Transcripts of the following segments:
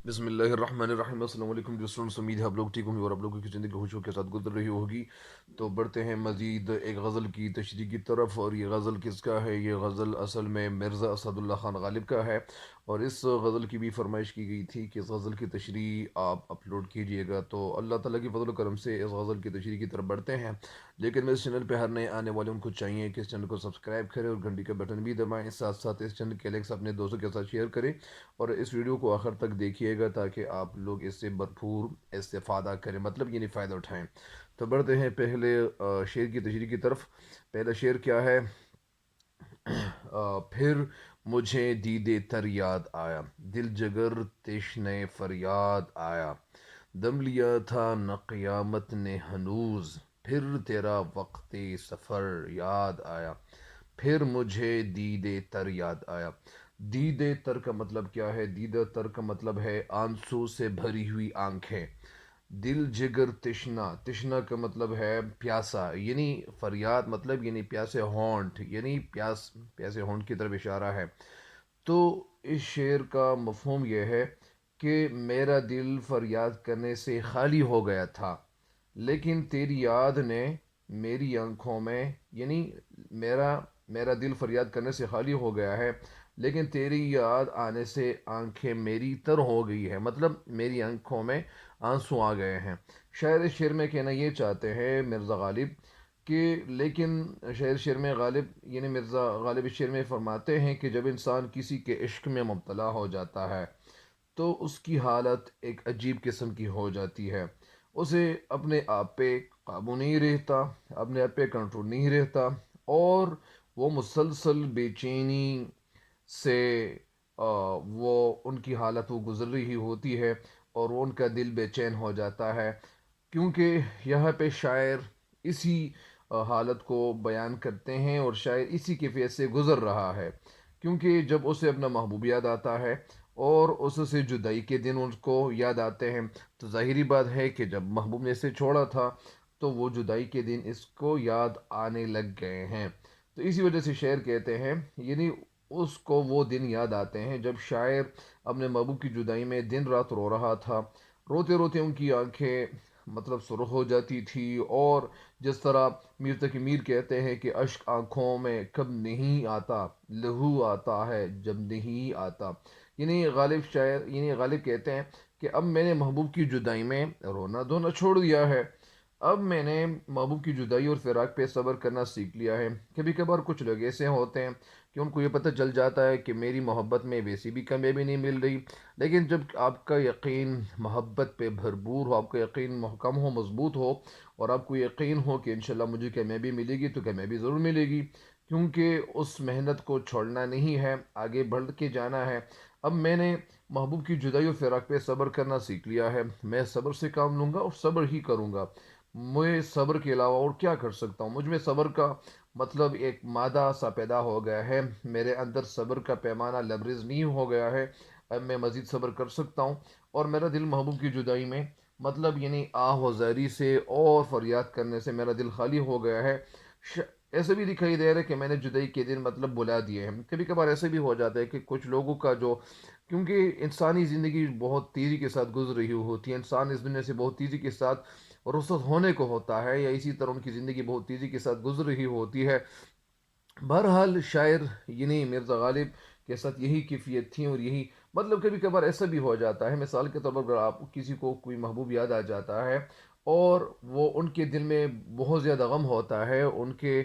بسم اللہ الرحمن الرحیم۔ السلام علیکم ڈیئر اسٹوڈنٹس، امید ہے آپ لوگ ٹھیک ہوں گے اور آپ لوگوں کی زندگی خوشیوں کے ساتھ گزر رہی ہوگی۔ تو بڑھتے ہیں مزید ایک غزل کی تشریح کی طرف، اور یہ غزل کس کا ہے؟ یہ غزل اصل میں مرزا اسد اللہ خان غالب کا ہے، اور اس غزل کی بھی فرمائش کی گئی تھی کہ اس غزل کی تشریح آپ اپلوڈ کیجئے گا۔ تو اللہ تعالیٰ کی فضل و کرم سے اس غزل کی تشریح کی طرف بڑھتے ہیں، لیکن میں اس چینل پہ ہر نئے آنے والے ان کو چاہیے کہ اس چینل کو سبسکرائب کریں اور گھنٹی کا بٹن بھی دبائیں، ساتھ ساتھ اس چینل کے لنکس اپنے دوستوں کے ساتھ شیئر کریں، اور اس ویڈیو کو آخر تک دیکھیے گا تاکہ آپ لوگ اس سے بھرپور استفادہ کریں، مطلب یعنی فائدہ اٹھائیں۔ تو بڑھتے ہیں پہلے شعر کی تشریح کی طرف۔ پہلا شعر کیا ہے؟ پھر مجھے دیدے تر یاد آیا، دل جگر تشنے فریاد آیا، دم لیا تھا نہ قیامت نے ہنوز، پھر تیرا وقت سفر یاد آیا، پھر مجھے دیدے تر یاد آیا۔ دیدے تر کا مطلب کیا ہے؟ دیدہ تر کا مطلب ہے آنسو سے بھری ہوئی آنکھیں۔ دل جگر تشنا، تشنا کا مطلب ہے پیاسا، یعنی فریاد مطلب یعنی پیاسے ہونٹ، یعنی پیاسے ہونٹ کی طرف اشارہ ہے۔ تو اس شعر کا مفہوم یہ ہے کہ میرا دل فریاد کرنے سے خالی ہو گیا تھا، لیکن تیری یاد نے میری آنکھوں میں، یعنی میرا میرا دل فریاد کرنے سے خالی ہو گیا ہے، لیکن تیری یاد آنے سے آنکھیں میری تر ہو گئی ہے، مطلب میری آنکھوں میں آنسو آ گئے ہیں۔ شاعر شعر میں کہنا یہ چاہتے ہیں مرزا غالب کہ لیکن شعر میں غالب یعنی مرزا غالب اس شعر میں فرماتے ہیں کہ جب انسان کسی کے عشق میں مبتلا ہو جاتا ہے تو اس کی حالت ایک عجیب قسم کی ہو جاتی ہے، اسے اپنے آپ پہ قابو نہیں رہتا، اپنے آپ پہ کنٹرول نہیں رہتا، اور وہ مسلسل بے چینی سے وہ ان کی حالت وہ گزر رہی ہوتی ہے، اور وہ ان کا دل بے چین ہو جاتا ہے، کیونکہ یہاں پہ شاعر اسی حالت کو بیان کرتے ہیں، اور شاعر اسی کیفیت سے گزر رہا ہے، کیونکہ جب اسے اپنا محبوب یاد آتا ہے اور اس سے جدائی کے دن اس کو یاد آتے ہیں، تو ظاہری بات ہے کہ جب محبوب نے اسے چھوڑا تھا تو وہ جدائی کے دن اس کو یاد آنے لگ گئے ہیں۔ تو اسی وجہ سے شاعر کہتے ہیں، یعنی اس کو وہ دن یاد آتے ہیں جب شاعر اپنے محبوب کی جدائی میں دن رات رو رہا تھا، روتے روتے ان کی آنکھیں مطلب سرخ ہو جاتی تھی، اور جس طرح میر تقی میر کہتے ہیں کہ اشک آنکھوں میں کب نہیں آتا، لہو آتا ہے جب نہیں آتا، یعنی غالب کہتے ہیں کہ اب میں نے محبوب کی جدائی میں رونا دھونا چھوڑ دیا ہے، اب میں نے محبوب کی جدائی اور فراق پہ صبر کرنا سیکھ لیا ہے۔ کبھی کبھار کچھ لوگ ایسے ہوتے ہیں کہ ان کو یہ پتہ چل جاتا ہے کہ میری محبت میں ویسی بھی کامیابی نہیں مل رہی، لیکن جب آپ کا یقین محبت پہ بھرپور ہو، آپ کا یقین محکم ہو، مضبوط ہو، اور آپ کو یقین ہو کہ انشاءاللہ مجھے کامیابی ملے گی، تو کامیابی ضرور ملے گی، کیونکہ اس محنت کو چھوڑنا نہیں ہے، آگے بڑھ کے جانا ہے۔ اب میں نے محبوب کی جدائی و فراق پہ صبر کرنا سیکھ لیا ہے، میں صبر سے کام لوں گا اور صبر ہی کروں گا، میں صبر کے علاوہ اور کیا کر سکتا ہوں؟ مجھ میں صبر کا مطلب ایک مادہ سا پیدا ہو گیا ہے، میرے اندر صبر کا پیمانہ لبریز نہیں ہو گیا ہے، اب میں مزید صبر کر سکتا ہوں، اور میرا دل محبوب کی جدائی میں مطلب یعنی آہ و زاری سے اور فریاد کرنے سے میرا دل خالی ہو گیا ہے۔ ایسے بھی دکھائی دے رہا ہے کہ میں نے جدائی کے دن مطلب بلا دیے ہیں۔ کبھی کبھار ایسے بھی ہو جاتا ہے کہ کچھ لوگوں کا جو، کیونکہ انسانی زندگی بہت تیزی کے ساتھ گزر رہی ہوتی ہے، انسان اس دنیا سے بہت تیزی کے ساتھ رخصت ہونے کو ہوتا ہے، یا اسی طرح ان کی زندگی بہت تیزی کے ساتھ گزر رہی ہوتی ہے۔ بہرحال شاعر یعنی مرزا غالب کے ساتھ یہی کیفیت تھی، اور یہی مطلب کبھی کبھار ایسا بھی ہو جاتا ہے، مثال کے طور پر اگر آپ کسی کو کوئی محبوب یاد آ جاتا ہے اور وہ ان کے دل میں بہت زیادہ غم ہوتا ہے، ان کے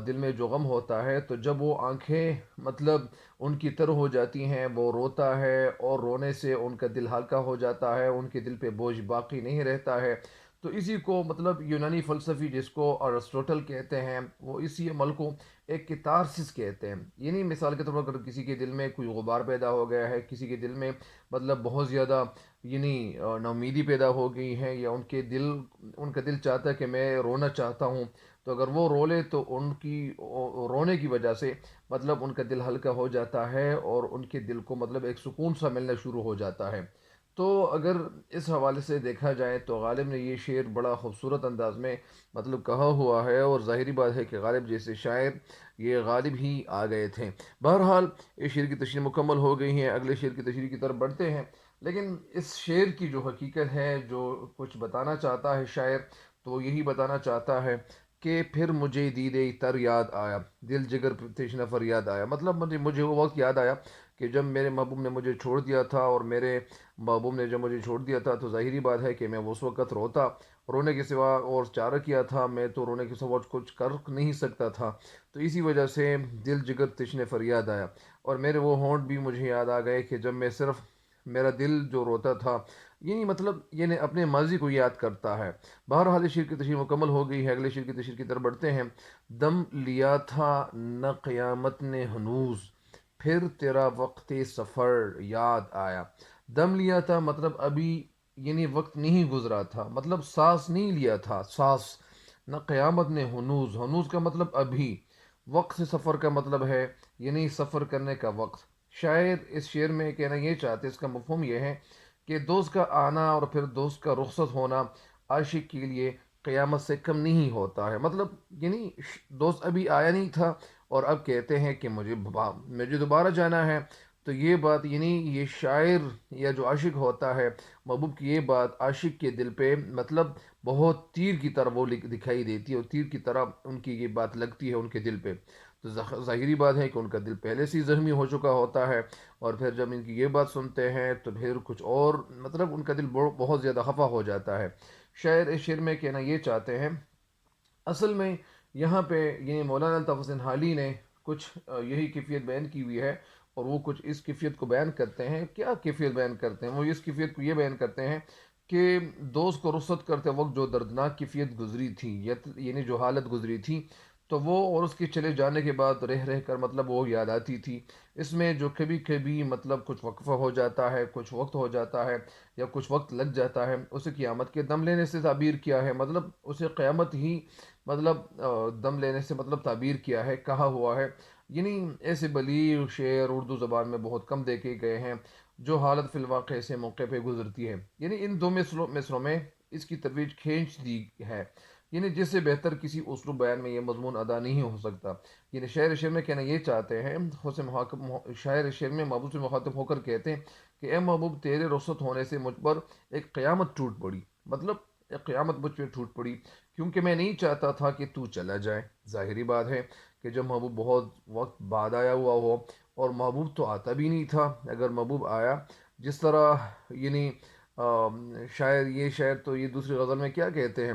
دل میں جو غم ہوتا ہے، تو جب وہ آنکھیں مطلب ان کی تر ہو جاتی ہیں، وہ روتا ہے، اور رونے سے ان کا دل ہلکا ہو جاتا ہے، ان کے دل پہ بوجھ باقی نہیں رہتا ہے، تو اسی کو مطلب یونانی فلسفی جس کو ارسطوٹل کہتے ہیں، وہ اسی عمل کو ایک کتارسس کہتے ہیں، یعنی مثال کے طور پر اگر کسی کے دل میں کوئی غبار پیدا ہو گیا ہے، کسی کے دل میں مطلب بہت زیادہ یعنی ناامیدی پیدا ہو گئی ہے، یا ان کا دل چاہتا ہے کہ میں رونا چاہتا ہوں، تو اگر وہ رو لے تو ان کی رونے کی وجہ سے مطلب ان کا دل ہلکا ہو جاتا ہے، اور ان کے دل کو مطلب ایک سکون سا ملنا شروع ہو جاتا ہے۔ تو اگر اس حوالے سے دیکھا جائے تو غالب نے یہ شعر بڑا خوبصورت انداز میں مطلب کہا ہوا ہے، اور ظاہری بات ہے کہ غالب جیسے شاعر یہ غالب ہی آ گئے تھے۔ بہرحال اس شعر کی تشریح مکمل ہو گئی ہے، اگلے شعر کی تشریح کی طرف بڑھتے ہیں۔ لیکن اس شعر کی جو حقیقت ہے، جو کچھ بتانا چاہتا ہے شاعر، تو یہی بتانا چاہتا ہے کہ پھر مجھے دیدے تر یاد آیا، دل جگر تشنہ فریاد آیا، مطلب مجھے وہ وقت یاد آیا کہ جب میرے محبوب نے مجھے چھوڑ دیا تھا، اور میرے محبوب نے جب مجھے چھوڑ دیا تھا تو ظاہری بات ہے کہ میں اس وقت روتا، رونے کے سوا اور چارہ کیا تھا، میں تو رونے کے سوا کچھ کر نہیں سکتا تھا، تو اسی وجہ سے دل جگر تشنے فریاد آیا، اور میرے وہ ہونٹ بھی مجھے یاد آ گئے کہ جب میں صرف میرا دل جو روتا تھا، یعنی مطلب یعنی اپنے ماضی کو یاد کرتا ہے۔ بہرحال اس شعر کی تشریح مکمل ہو گئی ہے، اگلے شعر کی تشریح کی طرف بڑھتے ہیں۔ دم لیا تھا نہ قیامت نے ہنوز، پھر تیرا وقت سفر یاد آیا۔ دم لیا تھا مطلب ابھی، یعنی وقت نہیں گزرا تھا، مطلب سانس نہیں لیا تھا، سانس۔ نہ قیامت نے ہنوز، ہنوز کا مطلب ابھی، وقت سے سفر کا مطلب ہے یعنی سفر کرنے کا وقت۔ شاعر اس شعر میں کہنا یہ چاہتے، اس کا مفہوم یہ ہے کہ دوست کا آنا اور پھر دوست کا رخصت ہونا عاشق کے لیے قیامت سے کم نہیں ہوتا ہے، مطلب یعنی دوست ابھی آیا نہیں تھا اور اب کہتے ہیں کہ مجھے دوبارہ جانا ہے، تو یہ بات یعنی یہ شاعر یا جو عاشق ہوتا ہے محبوب کی، یہ بات عاشق کے دل پہ مطلب بہت تیر کی طرح وہ دکھائی دیتی ہے، اور تیر کی طرح ان کی یہ بات لگتی ہے ان کے دل پہ، تو ظاہری بات ہے کہ ان کا دل پہلے سے ہی زخمی ہو چکا ہوتا ہے، اور پھر جب ان کی یہ بات سنتے ہیں تو پھر کچھ اور مطلب ان کا دل بہت زیادہ خفا ہو جاتا ہے۔ شاعر اس شعر میں کہنا یہ چاہتے ہیں، اصل میں یہاں پہ یہ مولانا الطاف حسین حالی نے کچھ یہی کیفیت بیان کی ہوئی ہے، اور وہ کچھ اس کیفیت کو بیان کرتے ہیں۔ کیا کیفیت بیان کرتے ہیں وہ؟ اس کیفیت کو یہ بیان کرتے ہیں کہ دوست کو رخصت کرتے وقت جو دردناک کیفیت گزری تھی، یعنی جو حالت گزری تھی، تو وہ اور اس کے چلے جانے کے بعد رہ رہ کر مطلب وہ یاد آتی تھی۔ اس میں جو کبھی کبھی مطلب کچھ وقفہ ہو جاتا ہے، کچھ وقت ہو جاتا ہے، یا کچھ وقت لگ جاتا ہے، اسے قیامت کے دم لینے سے تعبیر کیا ہے، مطلب اسے قیامت ہی مطلب دم لینے سے مطلب تعبیر کیا ہے، کہا ہوا ہے۔ یعنی ایسے بلیغ شعر اردو زبان میں بہت کم دیکھے گئے ہیں جو حالت فی الواقع سے موقع پہ گزرتی ہے، یعنی ان دو مصروں میں اس کی ترویج کھینچ دی ہے، یعنی جس سے بہتر کسی اسلوب بیان میں یہ مضمون ادا نہیں ہو سکتا۔ یعنی شعر میں کہنا یہ چاہتے ہیں، شاعر شعر میں محبوب سے مخاطب ہو کر کہتے ہیں کہ اے محبوب، تیرے رخصت ہونے سے مجھ پر ایک قیامت ٹوٹ پڑی، مطلب ایک قیامت مجھ پہ ٹوٹ پڑی، کیونکہ میں نہیں چاہتا تھا کہ تو چلا جائے۔ ظاہری بات ہے کہ جب محبوب بہت وقت بعد آیا ہوا ہو، اور محبوب تو آتا بھی نہیں تھا، اگر محبوب آیا جس طرح یعنی شاعر تو یہ دوسری غزل میں کیا کہتے ہیں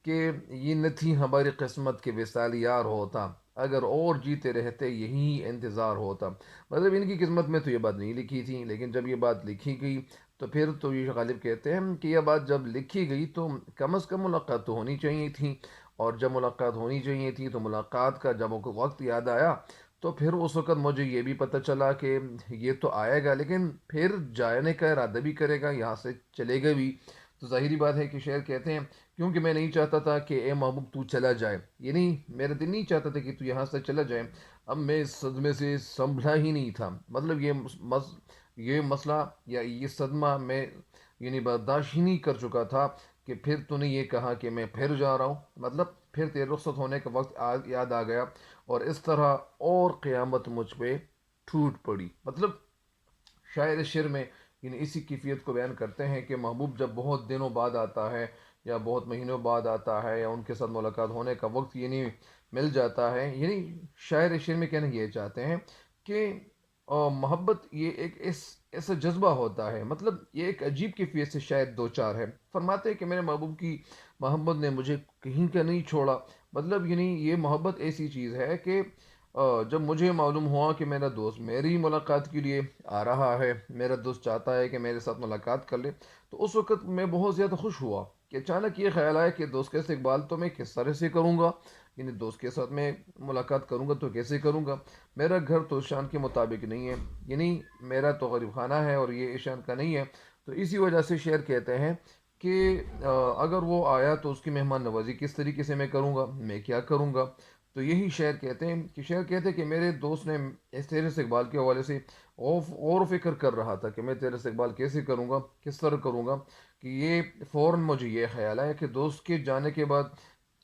کہ یہ نہ تھی ہماری قسمت کے وصال یار ہوتا، اگر اور جیتے رہتے یہی انتظار ہوتا، مطلب ان کی قسمت میں تو یہ بات نہیں لکھی تھی، لیکن جب یہ بات لکھی گئی تو پھر تو یہ غالب کہتے ہیں کہ یہ بات جب لکھی گئی تو کم از کم ملاقات تو ہونی چاہیے تھی، اور جب ملاقات ہونی چاہیے تھی تو ملاقات کا جب وقت یاد آیا تو پھر اس وقت مجھے یہ بھی پتہ چلا کہ یہ تو آئے گا لیکن پھر جانے کا ارادہ بھی کرے گا، یہاں سے چلے گا بھی، تو ظاہری بات ہے کہ شعر کہتے ہیں کیونکہ میں نہیں چاہتا تھا کہ اے محبوب تو چلا جائے، یعنی میرا دل نہیں چاہتا تھا کہ تو یہاں سے چلا جائے، اب میں اس صدمے سے سنبھلا ہی نہیں تھا، مطلب یہ مسئلہ یا یہ صدمہ میں یعنی برداشت ہی نہیں کر چکا تھا کہ پھر تو نے یہ کہا کہ میں پھر جا رہا ہوں، مطلب پھر تیرے رخصت ہونے کا وقت یاد آ گیا، اور اس طرح اور قیامت مجھ پہ ٹوٹ پڑی، مطلب شاعر اس شعر میں یعنی اسی کیفیت کو بیان کرتے ہیں کہ محبوب جب بہت دنوں بعد آتا ہے، یا بہت مہینوں بعد آتا ہے، یا ان کے ساتھ ملاقات ہونے کا وقت یعنی مل جاتا ہے، یعنی شاعر اس شعر میں کہنا یہ چاہتے ہیں کہ محبت یہ ایک ایسا جذبہ ہوتا ہے، مطلب یہ ایک عجیب کیفیت سے شاید دو چار ہے، فرماتے ہیں کہ میرے محبوب کی محبت نے مجھے کہیں کا نہیں چھوڑا، مطلب یعنی یہ محبت ایسی چیز ہے کہ جب مجھے معلوم ہوا کہ میرا دوست میری ملاقات کے لیے آ رہا ہے، میرا دوست چاہتا ہے کہ میرے ساتھ ملاقات کر لے، تو اس وقت میں بہت زیادہ خوش ہوا کہ اچانک یہ خیال آیا کہ دوست کا استقبال تو میں کس طرح سے کروں گا، یعنی دوست کے ساتھ میں ملاقات کروں گا تو کیسے کروں گا، میرا گھر تو شان کے مطابق نہیں ہے، یعنی میرا تو غریب خانہ ہے اور یہ ایشان کا نہیں ہے، تو اسی وجہ سے شعر کہتے ہیں کہ اگر وہ آیا تو اس کی مہمان نوازی کس طریقے سے میں کروں گا، میں کیا کروں گا، تو یہی شعر کہتے ہیں کہ میرے دوست نے اس تیرے استقبال کے حوالے سے غور و فکر کر رہا تھا کہ میں تیرے استقبال کیسے کروں گا، کس طرح کروں گا، کہ یہ فوراً مجھے یہ خیال آیا کہ دوست کے جانے کے بعد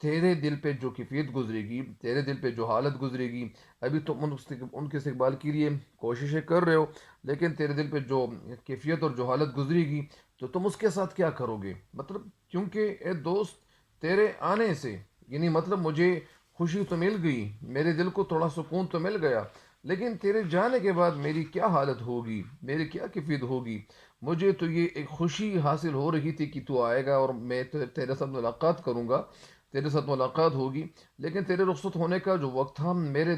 تیرے دل پہ جو کیفیت گزرے گی، تیرے دل پہ جو حالت گزرے گی، ابھی تم ان کے استقبال کے لیے کوششیں کر رہے ہو، لیکن تیرے دل پہ جو کیفیت اور جو حالت گزرے گی تو تم اس کے ساتھ کیا کرو گے؟ مطلب کیونکہ اے دوست، تیرے آنے سے یعنی مطلب مجھے خوشی تو مل گئی، میرے دل کو تھوڑا سکون تو مل گیا، لیکن تیرے جانے کے بعد میری کیا حالت ہوگی، میری کیا کیفیت ہوگی؟ مجھے تو یہ ایک خوشی حاصل ہو رہی تھی کہ تو آئے گا اور میں تیرے ساتھ ملاقات کروں گا، تیرے ساتھ ملاقات ہوگی، لیکن تیرے رخصت ہونے کا جو وقت تھا میرے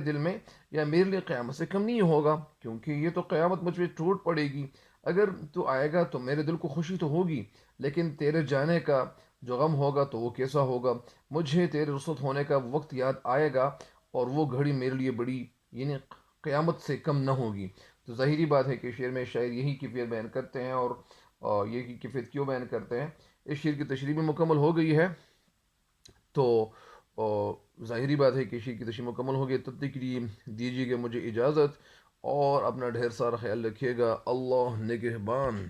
دل میں یا میرے لیے قیامت سے کم نہیں ہوگا، کیونکہ یہ تو قیامت مجھ پہ ٹوٹ پڑے گی۔ اگر تو آئے گا تو میرے دل کو خوشی تو ہوگی، لیکن تیرے جانے کا جو غم ہوگا تو وہ کیسا ہوگا؟ مجھے تیرے رخصت ہونے کا وقت یاد آئے گا اور وہ گھڑی میرے لیے بڑی یعنی قیامت سے کم نہ ہوگی۔ تو ظاہری بات ہے کہ شعر میں شاعر یہی کیفیت بیان کرتے ہیں، اور یہ کیفیت کیوں بیان کرتے ہیں؟ اس شعر کی تشریح بھی مکمل ہو گئی ہے، تو ظاہری بات ہے کہ شعر کی تشریح مکمل ہو گئی۔ تب تک کے لیے دیجیے گا مجھے اجازت، اور اپنا ڈھیر سارا خیال رکھیے گا۔ اللہ نگہبان۔